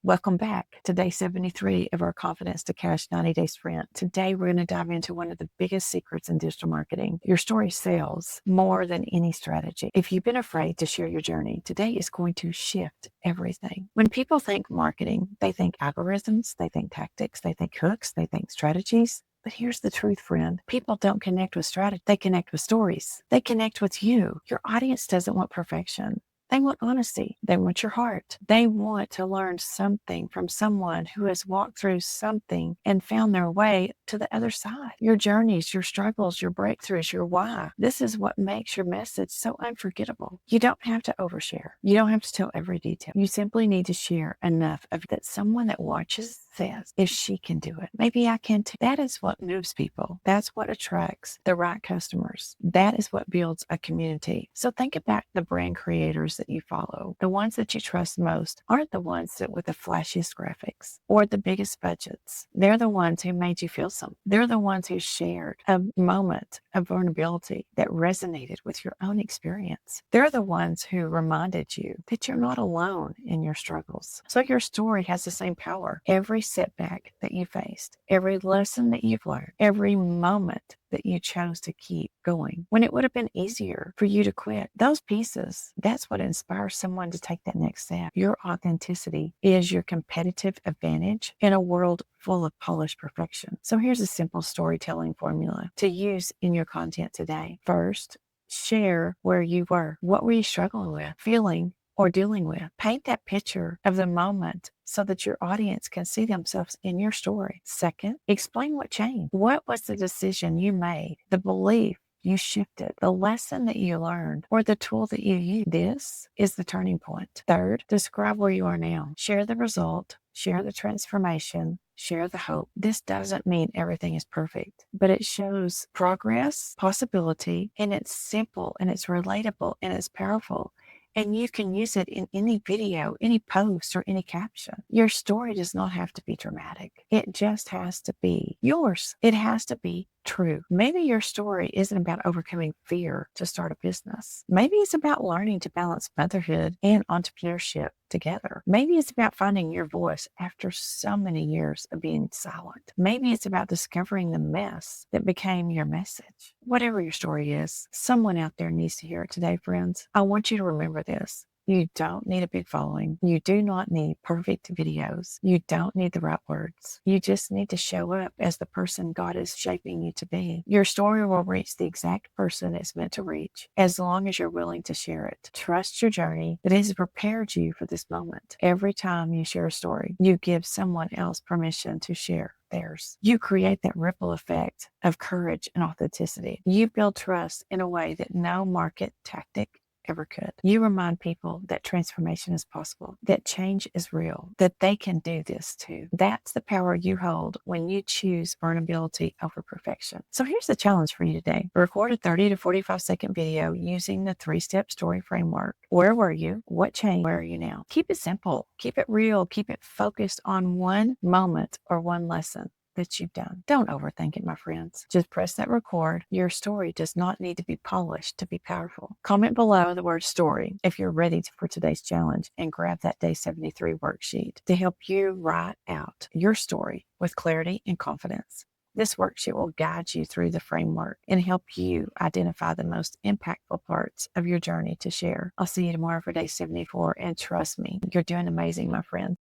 Welcome back to day 73 of our Confidence to Cash 90-day sprint. Today, we're going to dive into one of the biggest secrets in digital marketing. Your story sells more than any strategy. If you've been afraid to share your journey, today is going to shift everything. When people think marketing, they think algorithms, they think tactics, they think hooks, they think strategies. But here's the truth, friend. People don't connect with strategy. They connect with stories. They connect with you. Your audience doesn't want perfection. They want honesty. They want your heart. They want to learn something from someone who has walked through something and found their way to the other side. Your journeys, your struggles, your breakthroughs, your why. This is what makes your message so unforgettable. You don't have to overshare. You don't have to tell every detail. You simply need to share enough of that someone that watches says, if she can do it, maybe I can too. That is what moves people. That's what attracts the right customers. That is what builds a community. So think about the brand creators that you follow. The ones that you trust most aren't the ones that with the flashiest graphics or the biggest budgets. They're the ones who made you feel something. They're the ones who shared a moment of vulnerability that resonated with your own experience. They're the ones who reminded you that you're not alone in your struggles. So your story has the same power. Every setback that you faced, every lesson that you've learned, every moment that you chose to keep going when it would have been easier for you to quit. Those pieces, that's what inspires someone to take that next step. Your authenticity is your competitive advantage in a world full of polished perfection. So here's a simple storytelling formula to use in your content today. First, share where you were. What were you struggling with, feeling, or dealing with? Paint that picture of the moment so that your audience can see themselves in your story. Second, explain what changed. What was the decision you made, the belief you shifted, the lesson that you learned, or the tool that you used? This is the turning point. Third, describe where you are now. Share the result, share the transformation, share the hope. This doesn't mean everything is perfect, but it shows progress, possibility, and it's simple, and it's relatable, and it's powerful. And you can use it in any video, any post, or any caption. Your story does not have to be dramatic. It just has to be yours. It has to be true. Maybe your story isn't about overcoming fear to start a business. Maybe it's about learning to balance motherhood and entrepreneurship together. Maybe it's about finding your voice after so many years of being silent. Maybe it's about discovering the mess that became your message. Whatever your story is, someone out there needs to hear it today, friends. I want you to remember this. You don't need a big following. You do not need perfect videos. You don't need the right words. You just need to show up as the person God is shaping you to be. Your story will reach the exact person it's meant to reach as long as you're willing to share it. Trust your journey that has prepared you for this moment. Every time you share a story, you give someone else permission to share theirs. You create that ripple effect of courage and authenticity. You build trust in a way that no market tactic ever could. You remind people that transformation is possible, that change is real, that they can do this too. That's the power you hold when you choose vulnerability over perfection. So here's the challenge for you today. Record a 30 to 45 second video using the 3-step story framework. Where were you? What changed? Where are you now? Keep it simple. Keep it real. Keep it focused on one moment or one lesson that you've done. Don't overthink it, my friends. Just press that record. Your story does not need to be polished to be powerful. Comment below the word story if you're ready for today's challenge, and grab that day 73 worksheet to help you write out your story with clarity and confidence. This worksheet will guide you through the framework and help you identify the most impactful parts of your journey to share. I'll see you tomorrow for day 74, and trust me, you're doing amazing, my friend.